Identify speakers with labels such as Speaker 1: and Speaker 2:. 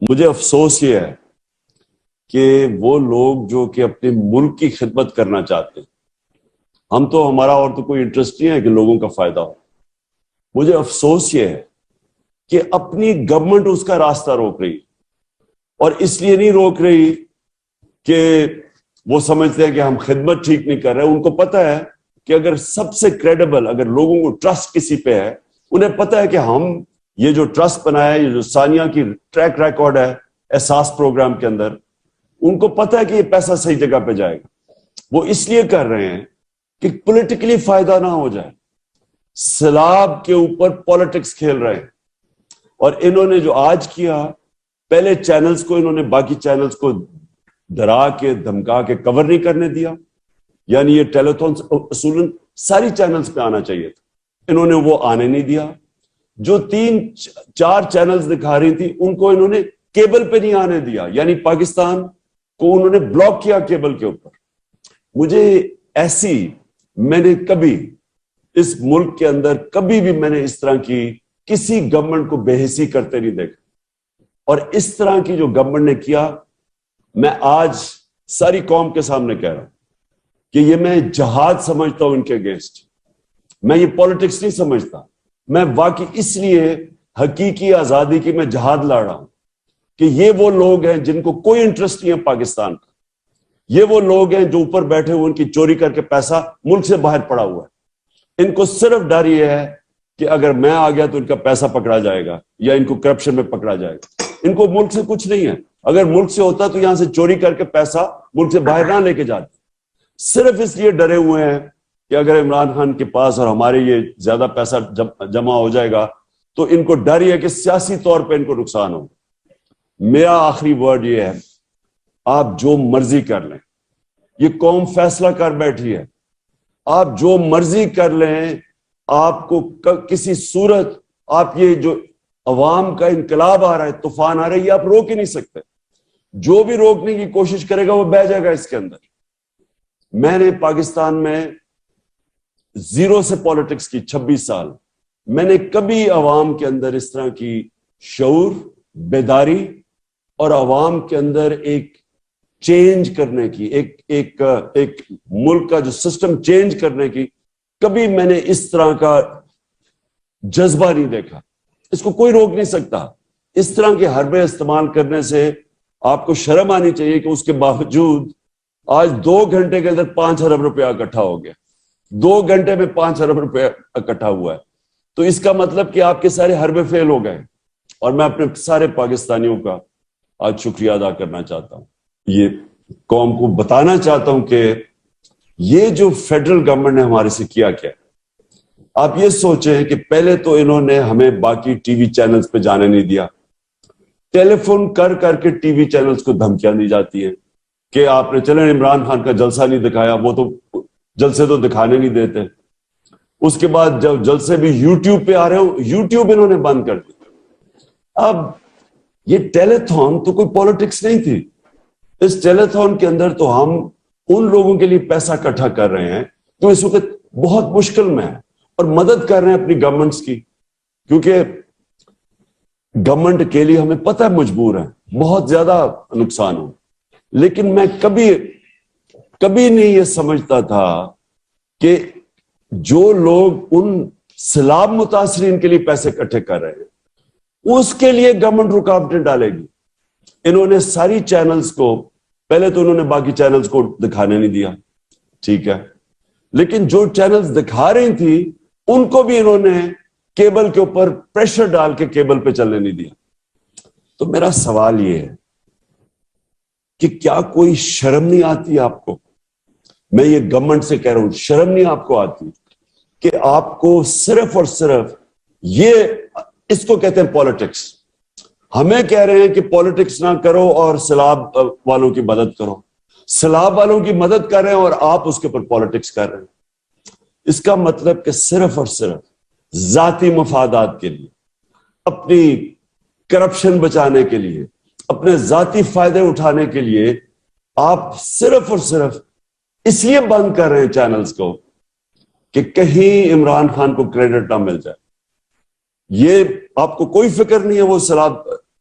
Speaker 1: مجھے افسوس یہ ہے کہ وہ لوگ جو کہ اپنے ملک کی خدمت کرنا چاہتے ہیں، ہم تو ہمارا اور تو کوئی انٹرسٹ نہیں ہے کہ لوگوں کا فائدہ ہو. مجھے افسوس یہ ہے کہ اپنی گورنمنٹ اس کا راستہ روک رہی، اور اس لیے نہیں روک رہی کہ وہ سمجھتے ہیں کہ ہم خدمت ٹھیک نہیں کر رہے. ان کو پتہ ہے کہ اگر سب سے کریڈیبل، اگر لوگوں کو ٹرسٹ کسی پہ ہے، انہیں پتہ ہے کہ ہم یہ جو ٹرسٹ بنایا ہے، یہ جو ثانیہ کی ٹریک ریکارڈ ہے احساس پروگرام کے اندر، ان کو پتہ ہے کہ یہ پیسہ صحیح جگہ پہ جائے گا. وہ اس لیے کر رہے ہیں کہ پولیٹیکلی فائدہ نہ ہو جائے. سیلاب کے اوپر پالیٹکس کھیل رہے ہیں. اور انہوں نے جو آج کیا، پہلے چینلز کو انہوں نے باقی چینلز کو ڈرا کے دھمکا کے کور نہیں کرنے دیا. یعنی یہ ٹیلیتھون اصولاً ساری چینلز پہ آنا چاہیے تھا، انہوں نے وہ آنے نہیں دیا. جو 3-4 چینلز دکھا رہی تھی ان کو انہوں نے کیبل پہ نہیں آنے دیا، یعنی پاکستان کو انہوں نے بلاک کیا کیبل کے اوپر. مجھے ایسی، میں نے کبھی اس ملک کے اندر کبھی بھی میں نے اس طرح کی کسی گورنمنٹ کو بے حسی کرتے نہیں دیکھا. اور اس طرح کی جو گورنمنٹ نے کیا، میں آج ساری قوم کے سامنے کہہ رہا ہوں کہ یہ میں جہاد سمجھتا ہوں ان کے اگینسٹ. میں یہ پالیٹکس نہیں سمجھتا. میں واقعی اس لیے حقیقی آزادی کی میں جہاد لڑ رہا ہوں کہ یہ وہ لوگ ہیں جن کو کوئی انٹرسٹ نہیں ہے پاکستان کا. یہ وہ لوگ ہیں جو اوپر بیٹھے ہوئے، ان کی چوری کر کے پیسہ ملک سے باہر پڑا ہوا ہے. ان کو صرف ڈر یہ ہے کہ اگر میں آ گیا تو ان کا پیسہ پکڑا جائے گا یا ان کو کرپشن میں پکڑا جائے گا. ان کو ملک سے کچھ نہیں ہے. اگر ملک سے ہوتا تو یہاں سے چوری کر کے پیسہ ملک سے باہر نہ لے کے جاتے. صرف اس لیے ڈرے ہوئے ہیں کہ اگر عمران خان کے پاس اور ہمارے یہ زیادہ پیسہ جمع ہو جائے گا تو ان کو ڈر یہ ہے کہ سیاسی طور پہ ان کو نقصان ہو. میرا آخری ورڈ یہ ہے، آپ جو مرضی کر لیں، یہ قوم فیصلہ کر بیٹھی ہے. آپ جو مرضی کر لیں، آپ کو کسی صورت، آپ یہ جو عوام کا انقلاب آ رہا ہے، طوفان آ رہا ہے، یہ آپ روک ہی نہیں سکتے. جو بھی روکنے کی کوشش کرے گا وہ بہ جائے گا اس کے اندر. میں نے پاکستان میں زیرو سے پالیٹکس کی 26 سال. میں نے کبھی عوام کے اندر اس طرح کی شعور، بیداری اور عوام کے اندر ایک چینج کرنے کی، ایک ملک کا جو سسٹم چینج کرنے کی، کبھی میں نے اس طرح کا جذبہ نہیں دیکھا. اس کو کوئی روک نہیں سکتا. اس طرح کے حربے استعمال کرنے سے آپ کو شرم آنی چاہیے کہ اس کے باوجود آج 2 گھنٹے کے اندر 5 ارب روپیہ اکٹھا ہو گیا. 2 گھنٹے میں 5 ارب روپیہ اکٹھا ہوا ہے. تو اس کا مطلب کہ آپ کے سارے حربے فیل ہو گئے. اور میں اپنے سارے پاکستانیوں کا آج شکریہ ادا کرنا چاہتا ہوں. یہ قوم کو بتانا چاہتا ہوں کہ یہ جو فیڈرل گورنمنٹ نے ہمارے سے کیا کیا. آپ یہ سوچیں کہ پہلے تو انہوں نے ہمیں باقی ٹی وی چینلز پہ جانے نہیں دیا. ٹیلی فون کر کر کے ٹی وی چینلز کو دھمکیاں دی جاتی ہیں کہ آپ نے چلیں عمران خان کا جلسہ نہیں دکھایا، وہ تو جلسے تو دکھانے نہیں دیتے. اس کے بعد جب جلسے بھی یوٹیوب پہ آ رہے ہوں، یوٹیوب انہوں نے بند کر دی. اب یہ ٹیلی تھون تو کوئی پالیٹکس نہیں تھی. اس ٹیلی تھون کے اندر تو ہم ان لوگوں کے لیے پیسہ اکٹھا کر رہے ہیں جو اس وقت بہت مشکل میں ہے، اور مدد کر رہے ہیں اپنی گورنمنٹس کی. کیونکہ گورنمنٹ کے لیے ہمیں پتہ ہے مجبور ہے، بہت زیادہ نقصان ہو. لیکن میں کبھی نہیں یہ سمجھتا تھا کہ جو لوگ ان سیلاب متاثرین کے لیے پیسے اکٹھے کر رہے ہیں اس کے لیے گورنمنٹ رکاوٹیں ڈالے گی. انہوں نے ساری چینلز کو، پہلے تو انہوں نے باقی چینلز کو دکھانے نہیں دیا، ٹھیک ہے، لیکن جو چینلز دکھا رہی تھی ان کو بھی انہوں نے کیبل کے اوپر پریشر ڈال کے کیبل پہ چلنے نہیں دیا. تو میرا سوال یہ ہے کہ کیا کوئی شرم نہیں آتی آپ کو؟ میں یہ گورنمنٹ سے کہہ رہا ہوں، شرم نہیں آپ کو آتی کہ آپ کو صرف اور صرف یہ، اس کو کہتے ہیں پالیٹکس. ہمیں کہہ رہے ہیں کہ پالیٹکس نہ کرو اور سیلاب والوں کی مدد کرو. سیلاب والوں کی مدد کر رہے ہیں اور آپ اس کے اوپر پالیٹکس کر رہے ہیں. اس کا مطلب کہ صرف اور صرف ذاتی مفادات کے لیے، اپنی کرپشن بچانے کے لیے، اپنے ذاتی فائدے اٹھانے کے لیے آپ صرف اور صرف اس لیے بند کر رہے ہیں چینلز کو کہ کہیں عمران خان کو کریڈٹ نہ مل جائے. یہ آپ کو کوئی فکر نہیں ہے وہ سیلاب